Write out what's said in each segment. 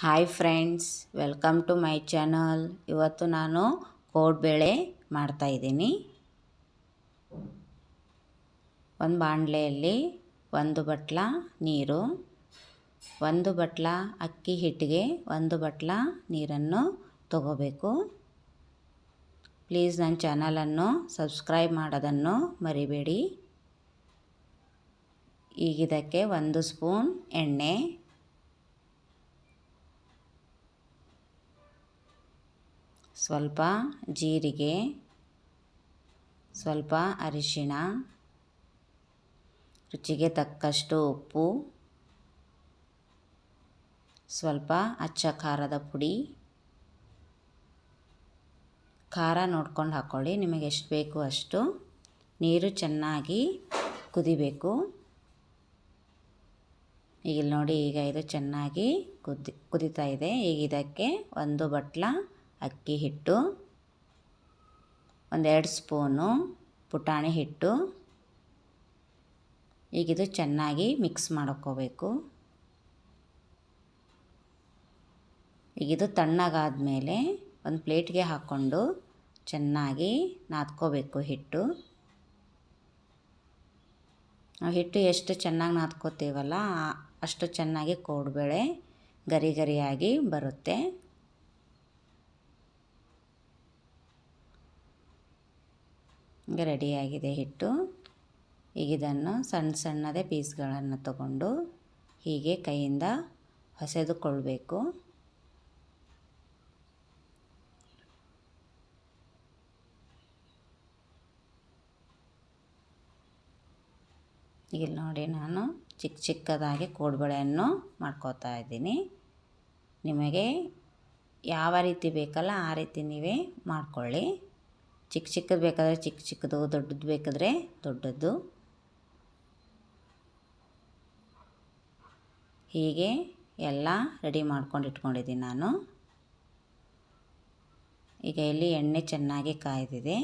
Hi friends, welcome to my channel. ಇವತ್ತು ನಾನು ಕೋಡ್ಬೇಳೆ ಮಾಡ್ತಾಯಿದ್ದೀನಿ. ಒಂದು ಬಾಣಲೆಯಲ್ಲಿ 1 ಬಟ್ಲ ನೀರು, 1 ಬಟ್ಲ ಅಕ್ಕಿ ಹಿಟ್ಟಿಗೆ 1 ಬಟ್ಲ ನೀರನ್ನು ತಗೋಬೇಕು. ಪ್ಲೀಸ್ ನನ್ನ ಚಾನಲನ್ನು ಸಬ್ಸ್ಕ್ರೈಬ್ ಮಾಡೋದನ್ನು ಮರಿಬೇಡಿ. ಈಗ ಇದಕ್ಕೆ 1 ಸ್ಪೂನ್ ಎಣ್ಣೆ, ಸ್ವಲ್ಪ ಜೀರಿಗೆ, ಸ್ವಲ್ಪ ಅರಿಶಿಣ, ರುಚಿಗೆ ತಕ್ಕಷ್ಟು ಉಪ್ಪು, ಸ್ವಲ್ಪ ಅಚ್ಚ ಖಾರದ ಪುಡಿ. ಖಾರ ನೋಡ್ಕೊಂಡು ಹಾಕ್ಕೊಳ್ಳಿ, ನಿಮಗೆ ಎಷ್ಟು ಬೇಕು ಅಷ್ಟು. ನೀರು ಚೆನ್ನಾಗಿ ಕುದಿಬೇಕು. ಈಗ ನೋಡಿ, ಈಗ ಇದು ಚೆನ್ನಾಗಿ ಕುದೀತಾ ಇದೆ. ಈಗ ಇದಕ್ಕೆ 1 ಬಟ್ಲ ಅಕ್ಕಿ ಹಿಟ್ಟು, 1-2 ಸ್ಪೂನು ಪುಟಾಣಿ ಹಿಟ್ಟು. ಈಗಿದು ಚೆನ್ನಾಗಿ ಮಿಕ್ಸ್ ಮಾಡ್ಕೋಬೇಕು. ಈಗಿದು ತಣ್ಣಗಾದ ಮೇಲೆ ಒಂದು ಪ್ಲೇಟ್ಗೆ ಹಾಕ್ಕೊಂಡು ಚೆನ್ನಾಗಿ ನಾದ್ಕೋಬೇಕು ಹಿಟ್ಟು. ನಾವು ಹಿಟ್ಟು ಎಷ್ಟು ಚೆನ್ನಾಗಿ ನಾದ್ಕೋತೀವಲ್ಲ ಅಷ್ಟು ಚೆನ್ನಾಗಿ ಕೋಡ್ಬೇಳೆ ಗರಿ ಗರಿಯಾಗಿ ಬರುತ್ತೆ. ಈಗ ರೆಡಿಯಾಗಿದೆ ಹಿಟ್ಟು. ಈಗ ಇದನ್ನು ಸಣ್ಣ ಸಣ್ಣದೇ ಪೀಸ್ಗಳನ್ನು ತಗೊಂಡು ಹೀಗೆ ಕೈಯಿಂದ ಹೊಸೆದುಕೊಳ್ಬೇಕು. ಈಗ ನೋಡಿ, ನಾನು ಚಿಕ್ಕದಾಗಿ ಕೋಡ್ಬೇಳೆಯನ್ನು ಮಾಡ್ಕೋತಾ ಇದ್ದೀನಿ. ನಿಮಗೆ ಯಾವ ರೀತಿ ಬೇಕಲ್ಲ ಆ ರೀತಿ ನೀವೇ ಮಾಡ್ಕೊಳ್ಳಿ. ಚಿಕ್ಕದು ಬೇಕಾದರೆ ಚಿಕ್ಕದು, ದೊಡ್ಡದು ಬೇಕಾದರೆ ದೊಡ್ಡದು. ಹೀಗೆ ಎಲ್ಲ ರೆಡಿ ಮಾಡ್ಕೊಂಡು ಇಟ್ಕೊಂಡಿದ್ದೀನಿ ನಾನು. ಈಗ ಇಲ್ಲಿ ಎಣ್ಣೆ ಚೆನ್ನಾಗಿ ಕಾಯ್ದಿದೆ.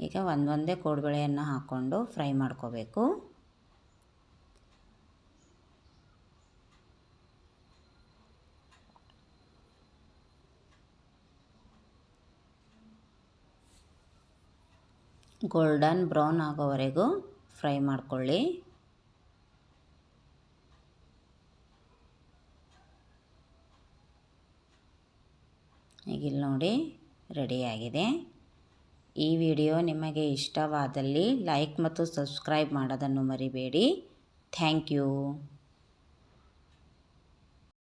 ಈಗ ಒಂದೊಂದೇ ಕೋಡ್ಬೇಳೆಯನ್ನು ಹಾಕ್ಕೊಂಡು ಫ್ರೈ ಮಾಡ್ಕೋಬೇಕು. ಗೋಲ್ಡನ್ ಬ್ರೌನ್ ಆಗೋವರೆಗೂ ಫ್ರೈ ಮಾಡ್ಕೊಳ್ಳಿ. ಈಗ ಇಲ್ಲಿ ನೋಡಿ, ರೆಡಿಯಾಗಿದೆ. ಈ ವಿಡಿಯೋ ನಿಮಗೆ ಇಷ್ಟವಾದಲ್ಲಿ ಲೈಕ್ ಮತ್ತು ಸಬ್ಸ್ಕ್ರೈಬ್ ಮಾಡೋದನ್ನು ಮರಿಬೇಡಿ. Thank you.